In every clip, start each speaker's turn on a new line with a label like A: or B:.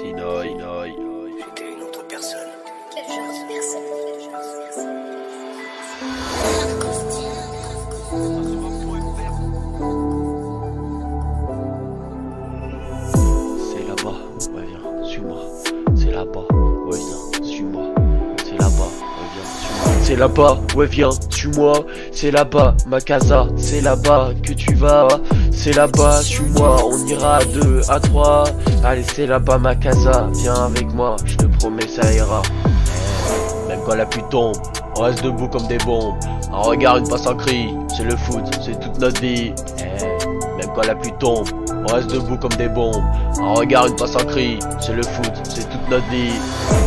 A: Sinoï.
B: J'étais une autre personne.
C: Quel genre de personne?
A: C'est là-bas, ouais viens, suis-moi. C'est là-bas, ouais viens, suis-moi. C'est là-bas, ouais viens, suis-moi. C'est là-bas, ouais viens, suis-moi. C'est là-bas, ma casa, c'est là-bas que tu vas. C'est là-bas, suis-moi, on ira à 2, à 3. Allez, c'est là-bas ma casa, viens avec moi, je te promets ça ira. Même quand la pluie tombe, on reste debout comme des bombes. Un regard, une passe, un cri, c'est le foot, c'est toute notre vie. Même quand la pluie tombe, on reste debout comme des bombes. Un regard, une passe, un cri, c'est le foot, c'est toute notre vie.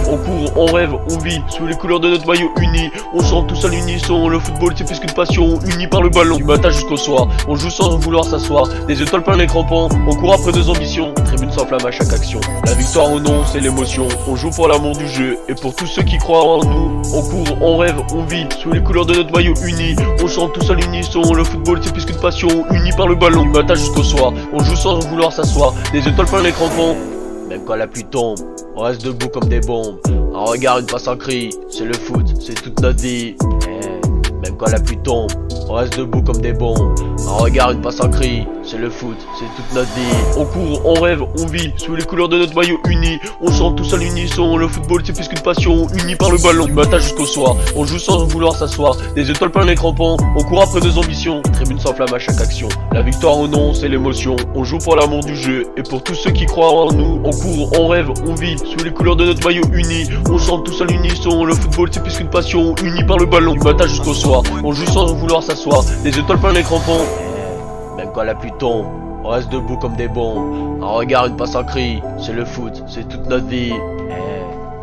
A: On court, on rêve, on vit, sous les couleurs de notre maillot uni. On chante tous à l'unisson, le football c'est plus qu'une passion. Unis par le ballon, du matin jusqu'au soir. On joue sans vouloir s'asseoir, des étoiles plein les crampons. On court après nos ambitions, tribune s'enflamme à chaque action. La victoire ou non, c'est l'émotion. On joue pour l'amour du jeu, et pour tous ceux qui croient en nous. On court, on rêve, on vit, sous les couleurs de notre maillot uni. On chante tous à l'unisson, le football c'est plus qu'une passion. Unis par le ballon, du matin jusqu'au soir. On joue sans vouloir s'asseoir, des étoiles plein les crampons. Même quand la pluie tombe, on reste debout comme des bombes. Un regard, une passe, un cri, c'est le foot, c'est toute notre vie. Même quand la pluie tombe, on reste debout comme des bombes. Un regard, une passe, un cri, c'est le foot, c'est toute notre vie. On court, on rêve, on vit, sous les couleurs de notre maillot uni. On chante tous à l'unisson, le football c'est plus qu'une passion. Unis par le ballon, du matin jusqu'au soir. On joue sans vouloir s'asseoir, des étoiles plein les crampons. On court après nos ambitions, tribune s'enflamme à chaque action. La victoire ou non, c'est l'émotion. On joue pour l'amour du jeu, et pour tous ceux qui croient en nous. On court, on rêve, on vit, sous les couleurs de notre maillot uni. On chante tous à l'unisson, le football c'est plus qu'une passion. Unis par le ballon, du matin jusqu'au soir. On joue sans vouloir s'asseoir, des étoiles plein les crampons. Même quand la pluie tombe, on reste debout comme des bombes. Un regard, une passe, un cri, c'est le foot, c'est toute notre vie.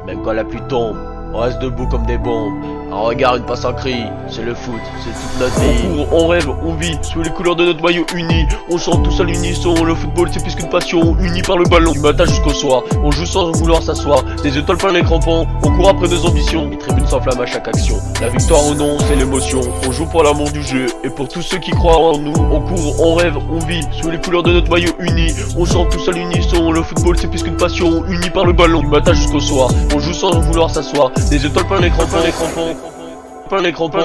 A: Même quand la pluie tombe, on reste debout comme des bombes. Un regard, une passe, un cri, c'est le foot, c'est toute notre vie. On court, on rêve, on vit, sous les couleurs de notre maillot uni. On chante tous à l'unisson, le football c'est plus qu'une passion. Unis par le ballon, du matin jusqu'au soir. On joue sans vouloir s'asseoir, des étoiles plein les crampons. On court après nos ambitions, les tribunes s'enflamment à chaque action. La victoire ou non, c'est l'émotion. On joue pour l'amour du jeu, et pour tous ceux qui croient en nous. On court, on rêve, on vit, sous les couleurs de notre maillot uni. On chante tous à l'unisson, le football c'est plus qu'une passion. Unis par le ballon, du matin jusqu'au soir. On joue sans vouloir s'asseoir, des étoiles plein les crampons, plein les crampons.